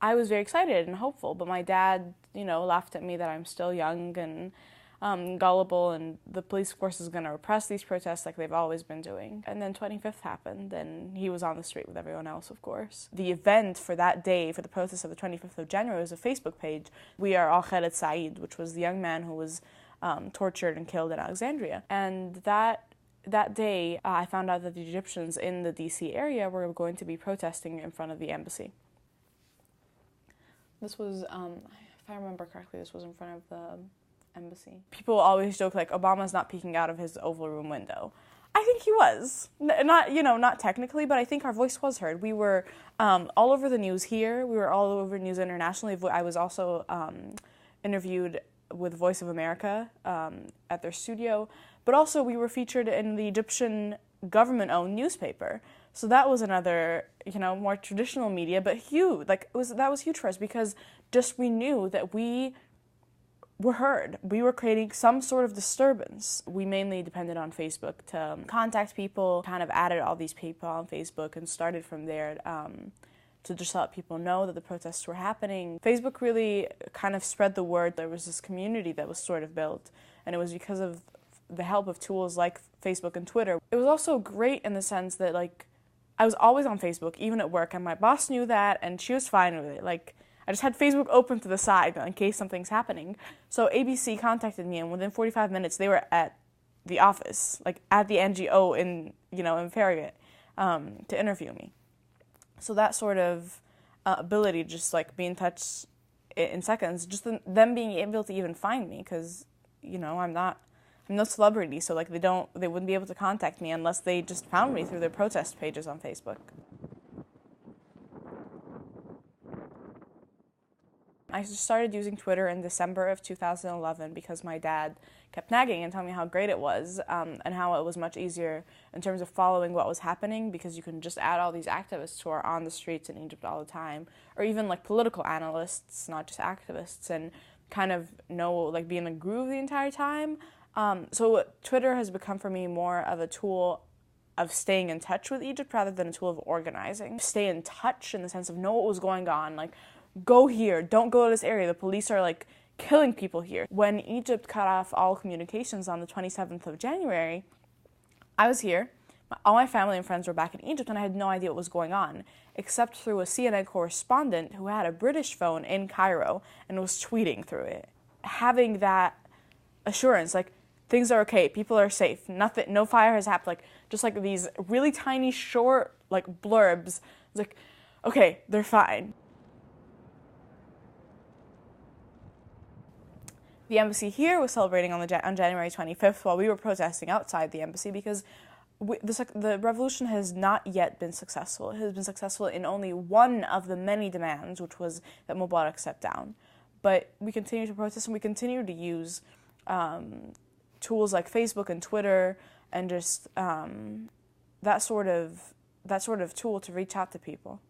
I was very excited and hopeful, but my dad, laughed at me that I'm still young and gullible, and the police, of course, is going to repress these protests like they've always been doing. And then 25th happened, and he was on the street with everyone else, of course. The event for that day, for the protest of the 25th of January, was a Facebook page. We are Al Khaled Saeed, which was the young man who was tortured and killed in Alexandria. And that day, I found out that the Egyptians in the DC area were going to be protesting in front of the embassy. This was, if I remember correctly, this was in front of the embassy. People always joke like Obama's not peeking out of his Oval Room window. I think he was. Not technically, but I think our voice was heard. We were all over the news here. We were all over news internationally. I was also interviewed with Voice of America at their studio, but also we were featured in the Egyptian government-owned newspaper. So that was another, more traditional media, but huge. That was huge for us because just we knew that we were heard. We were creating some sort of disturbance. We mainly depended on Facebook to contact people, kind of added all these people on Facebook and started from there to just let people know that the protests were happening. Facebook really kind of spread the word. There was this community that was sort of built, and it was because of the help of tools like Facebook and Twitter. It was also great in the sense that, I was always on Facebook, even at work, and my boss knew that, and she was fine with it. I just had Facebook open to the side in case something's happening. So ABC contacted me, and within 45 minutes, they were at the office, at the NGO in Farragut, to interview me. So that sort of ability to just, be in touch in seconds, just them being able to even find me, because, I'm no celebrity, so they wouldn't be able to contact me unless they just found me through their protest pages on Facebook. I just started using Twitter in December of 2011 because my dad kept nagging and telling me how great it was and how it was much easier in terms of following what was happening because you can just add all these activists who are on the streets in Egypt all the time, or even political analysts, not just activists, and kind of be in a groove the entire time. So Twitter has become for me more of a tool of staying in touch with Egypt rather than a tool of organizing. Stay in touch in the sense of know what was going on, go here, don't go to this area, the police are killing people here. When Egypt cut off all communications on the 27th of January, I was here, all my family and friends were back in Egypt, and I had no idea what was going on, except through a CNN correspondent who had a British phone in Cairo and was tweeting through it. Having that assurance, things are okay, people are safe, nothing, no fire has happened, just these really tiny, short, blurbs. It's okay, they're fine. The embassy here was celebrating on January 25th while we were protesting outside the embassy because the revolution has not yet been successful. It has been successful in only one of the many demands, which was that Mubarak step down. But we continue to protest, and we continue to use tools like Facebook and Twitter and just that sort of tool to reach out to people.